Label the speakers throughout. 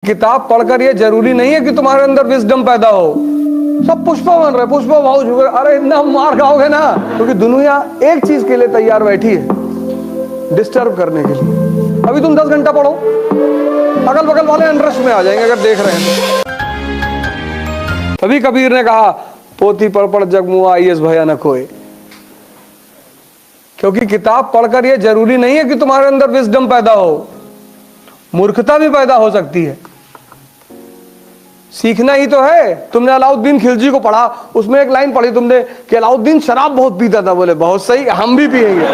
Speaker 1: किताब पढ़कर ये जरूरी नहीं है कि तुम्हारे अंदर विजडम पैदा हो। सब पुष्पा बन रहे, पुष्पा भाव झुके, अरे इतना मार खाओगे ना, क्योंकि दुनिया एक चीज के लिए तैयार बैठी है, डिस्टर्ब करने के लिए। अभी तुम 10 घंटा पढ़ो, अगल बगल वाले इंटरेस्ट में आ जाएंगे अगर देख रहे हैं। तभी कबीर ने कहा, पोथी पढ़ पढ़ जगमुआ आईएस भयानक होए। क्योंकि किताब पढ़कर यह जरूरी नहीं है कि तुम्हारे अंदर विजडम पैदा हो, मूर्खता भी पैदा हो सकती है। सीखना ही तो है। तुमने अलाउद्दीन खिलजी को पढ़ा, उसमें एक लाइन पढ़ी तुमने कि अलाउद्दीन शराब बहुत पीता था। बोले बहुत सही, हम भी पिएंगे।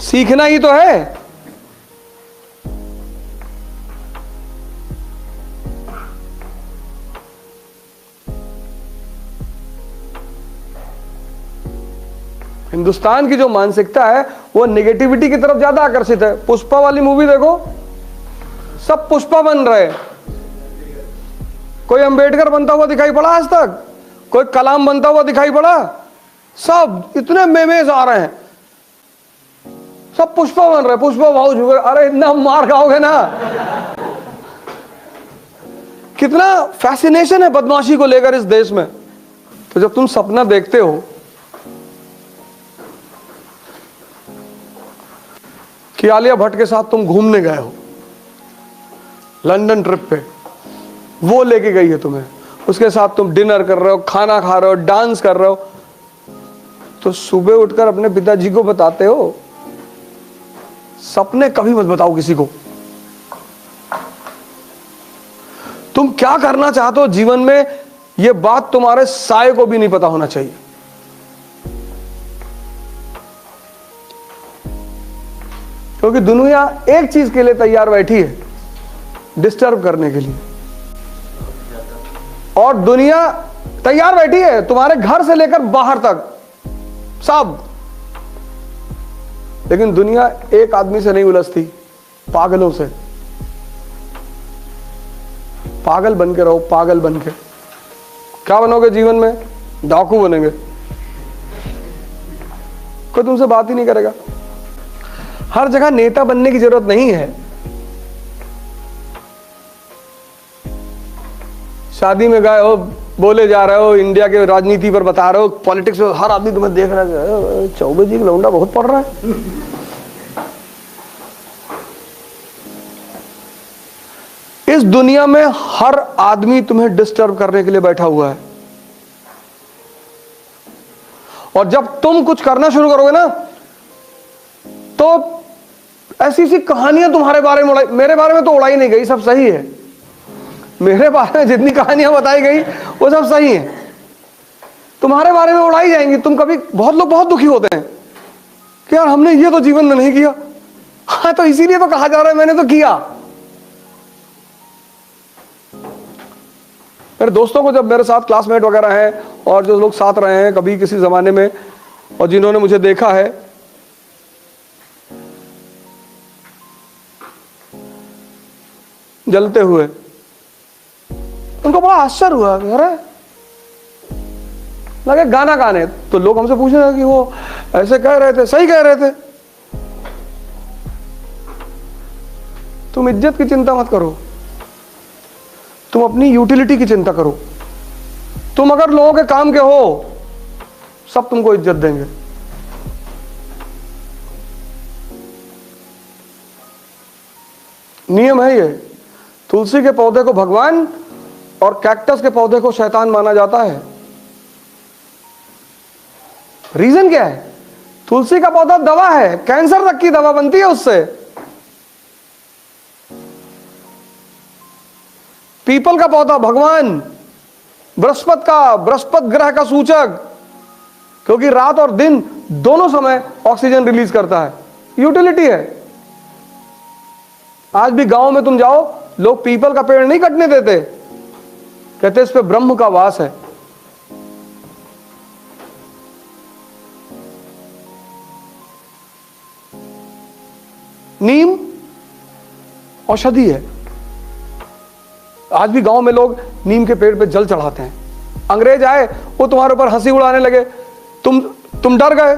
Speaker 1: सीखना ही तो है। हिंदुस्तान की जो मानसिकता है वो नेगेटिविटी की तरफ ज्यादा आकर्षित है। पुष्पा वाली मूवी देखो, सब पुष्पा बन रहे। कोई अंबेडकर बनता हुआ दिखाई पड़ा आज तक? कोई कलाम बनता हुआ दिखाई पड़ा? सब इतने मेमेज आ रहे हैं, सब पुष्पा बन रहे, पुष्पा भाव झुके, अरे इतना मार खाओगे ना। कितना फैसिनेशन है बदमाशी को लेकर इस देश में। तो जब तुम सपना देखते हो कि आलिया भट्ट के साथ तुम घूमने गए हो लंदन ट्रिप पे, वो लेके गई है तुम्हें, उसके साथ तुम डिनर कर रहे हो, खाना खा रहे हो, डांस कर रहे हो, तो सुबह उठकर अपने पिताजी को बताते हो? सपने कभी मत बताओ किसी को। तुम क्या करना चाहते हो जीवन में, यह बात तुम्हारे साये को भी नहीं पता होना चाहिए। क्योंकि दुनिया एक चीज के लिए तैयार बैठी है, डिस्टर्ब करने के लिए। और दुनिया तैयार बैठी है तुम्हारे घर से लेकर बाहर तक, सब। लेकिन दुनिया एक आदमी से नहीं उलझती, पागलों से। पागल बन के रहो, पागल बन के। क्या बनोगे जीवन में? डाकू बनेंगे। कोई तुमसे बात ही नहीं करेगा। हर जगह नेता बनने की जरूरत नहीं है। शादी में गए हो, बोले जा रहे हो, इंडिया के राजनीति पर बता रहे हो, पॉलिटिक्स में हर आदमी तुम्हें देख रहा है, चौबे जी का लौंडा बहुत पढ़ रहा है। इस दुनिया में हर आदमी तुम्हें डिस्टर्ब करने के लिए बैठा हुआ है। और जब तुम कुछ करना शुरू करोगे ना, तो ऐसी सी कहानियां तुम्हारे बारे में उड़ाई, मेरे बारे में तो उड़ाई नहीं गई, सब सही है। मेरे बारे में जितनी कहानियां बताई गई वो सब सही है। तुम्हारे बारे में उड़ाई जाएंगी। तुम कभी, बहुत लोग बहुत दुखी होते हैं कि यार हमने ये तो जीवन में नहीं किया। हाँ, तो इसीलिए तो कहा जा रहा है मैंने तो किया। मेरे दोस्तों को, जब मेरे साथ क्लासमेट वगैरह हैं और जो लोग साथ रहे हैं कभी किसी जमाने में, और जिन्होंने मुझे देखा है, जलते हुए, उनको बड़ा आश्चर्य हुआ। अरे लगे गाना गाने, तो लोग हमसे पूछ रहे कि वो ऐसे कह रहे थे, सही कह रहे थे। तुम इज्जत की चिंता मत करो, तुम अपनी यूटिलिटी की चिंता करो। तुम अगर लोगों के काम के हो, सब तुमको इज्जत देंगे। नियम है ये। तुलसी के पौधे को भगवान और कैक्टस के पौधे को शैतान माना जाता है। रीजन क्या है? तुलसी का पौधा दवा है, कैंसर तक की दवा बनती है उससे। पीपल का पौधा भगवान, बृहस्पति ग्रह का सूचक, क्योंकि रात और दिन दोनों समय ऑक्सीजन रिलीज करता है। यूटिलिटी है। आज भी गांव में तुम जाओ, लोग पीपल का पेड़ नहीं कटने देते, कहते इस पे ब्रह्म का वास है। नीम औषधि है। आज भी गांव में लोग नीम के पेड़ पे जल चढ़ाते हैं। अंग्रेज आए, वो तुम्हारे ऊपर हंसी उड़ाने लगे, तुम डर गए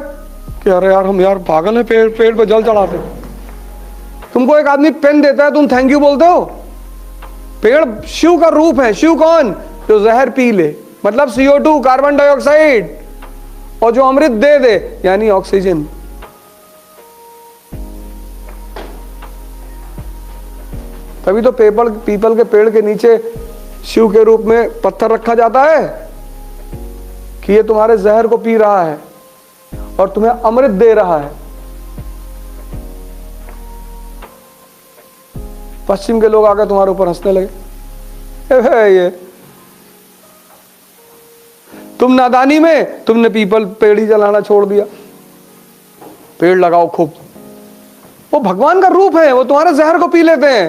Speaker 1: कि अरे यार हम यार पागल है, पेड़ पे जल चढ़ाते। तुमको एक आदमी पेन देता है, तुम थैंक यू बोलते हो? पेड़ शिव का रूप है। शिव कौन? जो जहर पी ले, मतलब CO2 कार्बन डाइऑक्साइड, और जो अमृत दे दे यानी ऑक्सीजन। तभी तो पीपल के पेड़ के नीचे शिव के रूप में पत्थर रखा जाता है कि ये तुम्हारे जहर को पी रहा है और तुम्हें अमृत दे रहा है। पश्चिम के लोग आकर तुम्हारे ऊपर हंसने लगे, ये तुम नादानी में तुमने पीपल पेड़ ही जलाना छोड़ दिया। पेड़ लगाओ खूब, वो भगवान का रूप है, वो तुम्हारे जहर को पी लेते हैं।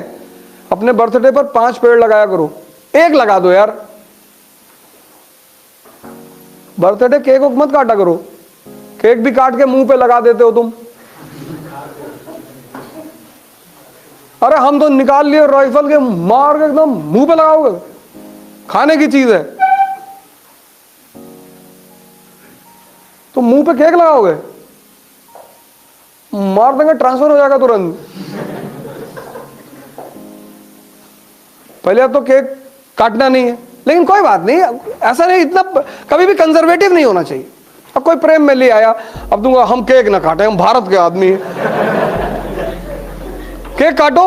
Speaker 1: अपने बर्थडे पर 5 पेड़ लगाया करो, 1 लगा दो यार। बर्थडे केक मत काटा करो, केक भी काट के मुंह पे लगा देते हो तुम। अरे हम तो निकाल लिए राइफल के, मार के एकदम मुंह पे लगाओगे, खाने की चीज है, तो मुंह पे केक लगाओगे, मार देंगे, ट्रांसफर हो जाएगा तुरंत। पहले तो केक काटना नहीं है, लेकिन कोई बात नहीं, ऐसा नहीं, इतना कभी भी कंजर्वेटिव नहीं होना चाहिए। अब कोई प्रेम में ले आया, अब दूंगा हम केक ना काटे, हम भारत के आदमी हैं। केक काटो,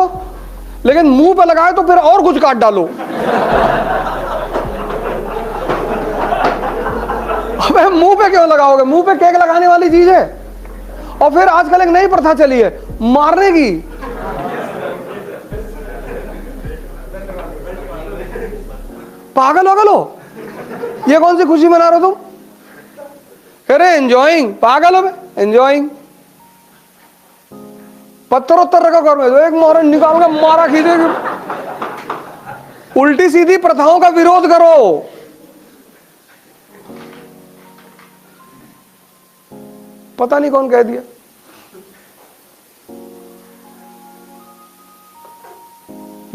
Speaker 1: लेकिन मुंह पे लगाए तो फिर और कुछ काट डालो। अबे मुंह पे क्यों लगाओगे? मुंह पे केक लगाने वाली चीज है। और फिर आजकल एक नई प्रथा चली है मारने की। पागल हो गलो, ये कौन सी खुशी मना रहे हो तुम? कह रहे एंजॉइंग, पागल हो बे, एंजॉइंग। पत्थर उत्तर रखा घर में, तो एक मोहर निकाल के मारा खींचेगी। उल्टी सीधी प्रथाओं का विरोध करो। पता नहीं कौन कह दिया।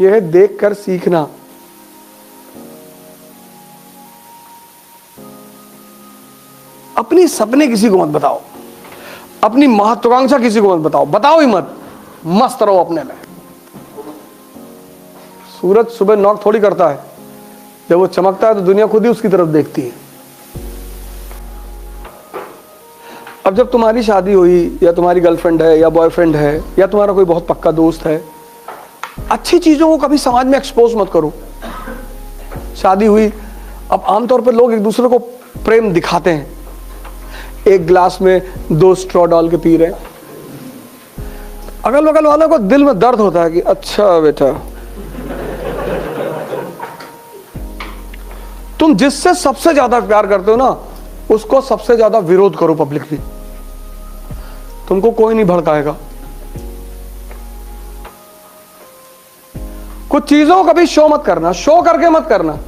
Speaker 1: यह है देखकर सीखना। अपनी सपने किसी को मत बताओ, अपनी महत्वाकांक्षा किसी को मत बताओ, बताओ ही मत, मस्त रहो अपने में। सूरज सुबह नॉक थोड़ी करता है, जब वो चमकता है तो दुनिया खुद ही उसकी तरफ देखती है। अब जब तुम्हारी शादी हुई, या तुम्हारी गर्लफ्रेंड है या बॉयफ्रेंड है, या तुम्हारा कोई बहुत पक्का दोस्त है, अच्छी चीजों को कभी समाज में एक्सपोज मत करो। शादी हुई, अब आमतौर पर लोग एक दूसरे को प्रेम दिखाते हैं। एक गिलास में 2 स्ट्रॉ डाल के पी रहे हैं, अगल बगल वालों को दिल में दर्द होता है कि अच्छा बेटा। तुम जिससे सबसे ज्यादा प्यार करते हो ना, उसको सबसे ज्यादा विरोध करो पब्लिकली, तुमको कोई नहीं भड़काएगा। कुछ चीजों को कभी शो मत करना, शो करके मत करना।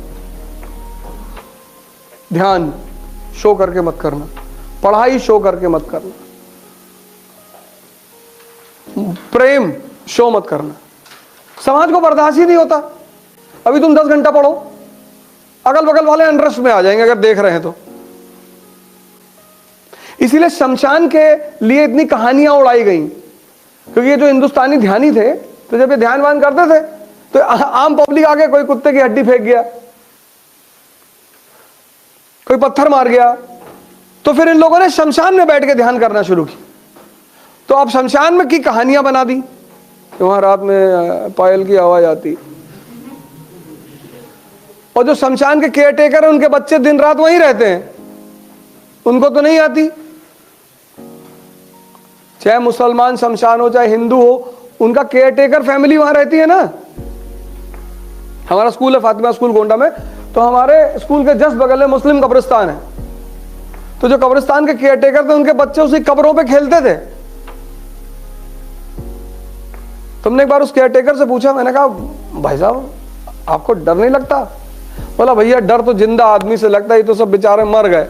Speaker 1: ध्यान शो करके मत करना, पढ़ाई शो करके मत करना, प्रेम शो मत करना। समाज को बर्दाश्त ही नहीं होता। अभी तुम 10 घंटा पढ़ो, अगल बगल वाले इंटरेस्ट में आ जाएंगे अगर देख रहे हैं तो। इसीलिए शमशान के लिए इतनी कहानियां उड़ाई गई, क्योंकि ये जो हिंदुस्तानी ध्यानी थे, तो जब ये ध्यान वान करते थे तो आम पब्लिक आके कोई कुत्ते की हड्डी फेंक गया, कोई पत्थर मार गया, तो फिर इन लोगों ने शमशान में बैठ के ध्यान करना शुरू की। तो अब शमशान में की कहानियां बना दी कि वहां रात में पायल की आवाज आती, और जो शमशान के केयर टेकर है उनके बच्चे दिन रात वहीं रहते हैं, उनको तो नहीं आती। चाहे मुसलमान शमशान हो चाहे हिंदू हो, उनका केयर टेकर फैमिली वहां रहती है ना। हमारा स्कूल है फातिमा स्कूल गोंडा में, तो हमारे स्कूल के जस्ट बगल में मुस्लिम कब्रिस्तान है। तो जो कब्रिस्तान के केयर टेकर थे, उनके बच्चे उसी कब्रों पे खेलते थे। तुमने एक बार उस केयर टेकर से पूछा, मैंने कहा भाई साहब आपको डर नहीं लगता? बोला भैया डर तो जिंदा आदमी से लगता है, ये तो सब बेचारे मर गए।